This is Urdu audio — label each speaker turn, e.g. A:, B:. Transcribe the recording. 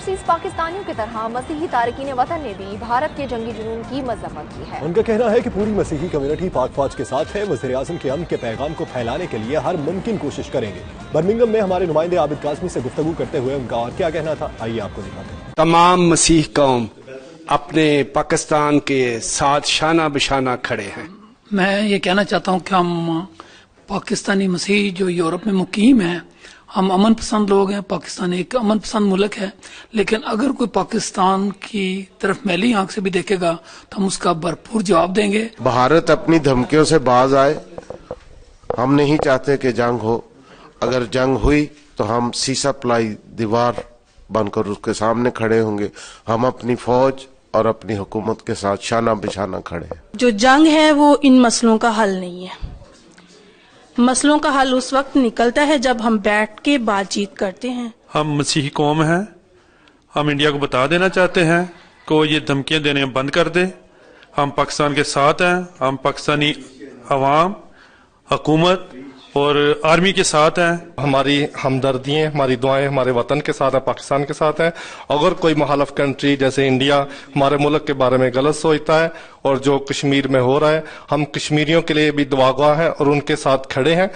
A: اوورسیز پاکستانیوں کی طرح مسیحی تارکین وطن نے بھی بھارت کے جنگی جنون کی مذمت کی ہے۔
B: ان کا کہنا ہے کہ پوری مسیحی کمیونٹی پاک فوج کے ساتھ ہے۔ وزیر اعظم کے امن کے پیغام کو پھیلانے کے لیے ہر ممکن کوشش کریں گے۔ برمنگھم میں ہمارے نمائندے عابد قاسمی سے گفتگو کرتے ہوئے ان کا اور کیا کہنا تھا، آئیے آپ کو دکھاتے ہیں۔
C: تمام مسیح قوم اپنے پاکستان کے ساتھ شانہ بشانہ کھڑے ہیں۔
D: میں یہ کہنا چاہتا ہوں کہ ہم پاکستانی مسیح جو یورپ میں مقیم ہیں، ہم امن پسند لوگ ہیں۔ پاکستان ایک امن پسند ملک ہے، لیکن اگر کوئی پاکستان کی طرف میلی آنکھ سے بھی دیکھے گا تو ہم اس کا بھرپور جواب دیں گے۔
E: بھارت اپنی دھمکیوں سے باز آئے، ہم نہیں چاہتے کہ جنگ ہو۔ اگر جنگ ہوئی تو ہم سیسا پلائی دیوار بن کر اس کے سامنے کھڑے ہوں گے۔ ہم اپنی فوج اور اپنی حکومت کے ساتھ شانہ بشانہ کھڑے ہیں۔
F: جو جنگ ہے وہ ان مسئلوں کا حل نہیں ہے۔ مسئلوں کا حل اس وقت نکلتا ہے جب ہم بیٹھ کے بات چیت کرتے ہیں۔
G: ہم مسیحی قوم ہیں، ہم انڈیا کو بتا دینا چاہتے ہیں کہ وہ یہ دھمکیاں دینے بند کر دے۔ ہم پاکستان کے ساتھ ہیں، ہم پاکستانی عوام، حکومت اور آرمی کے ساتھ ہیں۔
H: ہماری ہمدردیاں، ہماری دعائیں ہمارے وطن کے ساتھ ہیں، پاکستان کے ساتھ ہیں۔ اگر کوئی مخالف کنٹری جیسے انڈیا ہمارے ملک کے بارے میں غلط سوچتا ہے اور جو کشمیر میں ہو رہا ہے، ہم کشمیریوں کے لیے بھی دعاگواہ ہیں اور ان کے ساتھ کھڑے ہیں۔